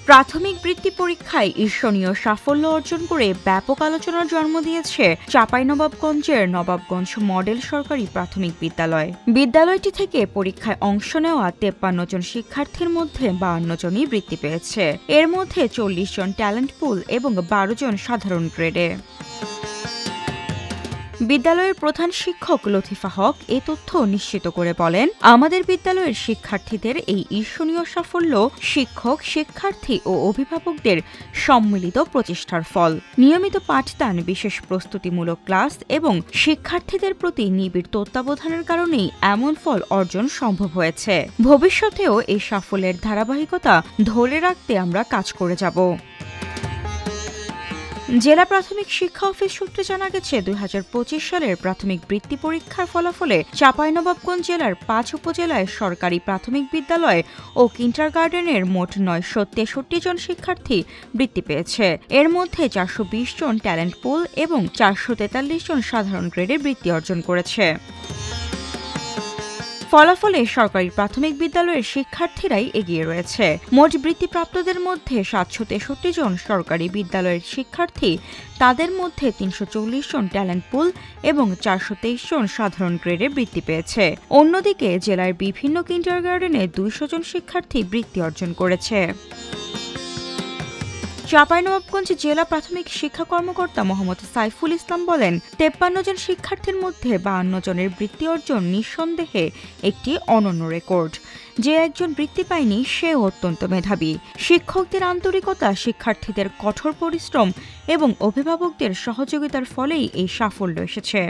প্রাথমিক বৃত্তি পরীক্ষায় ঈর্ষণীয় সাফল্য অর্জন করে ব্যাপক আলোচনার জন্ম দিয়েছে চাঁপাইনবাবগঞ্জের নবাবগঞ্জ মডেল সরকারি প্রাথমিক বিদ্যালয়। বিদ্যালয়টি থেকে পরীক্ষায় অংশ নেওয়া 53 জন শিক্ষার্থীর মধ্যে 52 জনই বৃত্তি পেয়েছে। এর মধ্যে 40 জন ট্যালেন্ট পুল এবং 12 জন সাধারণ গ্রেডে। বিদ্যালয়ের প্রধান শিক্ষক লতিফা হক এ তথ্য নিশ্চিত করে বলেন, আমাদের বিদ্যালয়ের শিক্ষার্থীদের এই ঈর্ষণীয় সাফল্য শিক্ষক, শিক্ষার্থী ও অভিভাবকদের সম্মিলিত প্রচেষ্টার ফল। নিয়মিত পাঠদান, বিশেষ প্রস্তুতিমূলক ক্লাস এবং শিক্ষার্থীদের প্রতি নিবিড় তত্ত্বাবধানের কারণেই এমন ফল অর্জন সম্ভব হয়েছে। ভবিষ্যতেও এই সাফল্যের ধারাবাহিকতা ধরে রাখতে আমরা কাজ করে যাব। জেলা প্রাথমিক শিক্ষা অফিস সূত্রে জানা গেছে, 2025 সালের প্রাথমিক বৃত্তি পরীক্ষার ফলাফলে চাঁপাইনবাবগঞ্জ জেলার 5 উপজেলায় সরকারি প্রাথমিক বিদ্যালয় ও কিন্ডারগার্টেনের মোট 963 জন শিক্ষার্থী বৃত্তি পেয়েছে। এর মধ্যে 420 জন ট্যালেন্ট পুল এবং 443 জন সাধারণ গ্রেডে বৃত্তি অর্জন করেছে। ফলাফলে সরকারি প্রাথমিক বিদ্যালয়ের শিক্ষার্থীরাই এগিয়ে রয়েছে। মোট বৃত্তিপ্রাপ্তদের মধ্যে 763 জন সরকারি বিদ্যালয়ের শিক্ষার্থী, তাদের মধ্যে 340 জন ট্যালেন্ট পুল এবং 423 জন সাধারণ গ্রেডে বৃত্তি পেয়েছে। অন্যদিকে জেলার বিভিন্ন কিন্ডারগার্টেনে 200 জন শিক্ষার্থী বৃত্তি অর্জন করেছে। চাঁপাইনবাবগঞ্জ জেলা প্রাথমিক শিক্ষা কর্মকর্তা মোহাম্মদ সাইফুল ইসলাম বলেন, 53 জন শিক্ষার্থীর মধ্যে 52 জনের বৃত্তি অর্জন নিঃসন্দেহে একটি অনন্য রেকর্ড। যে একজন বৃত্তি পায়নি সে অত্যন্ত মেধাবী। শিক্ষকদের আন্তরিকতা, শিক্ষার্থীদের কঠোর পরিশ্রম এবং অভিভাবকদের সহযোগিতার ফলেই এই সাফল্য এসেছে।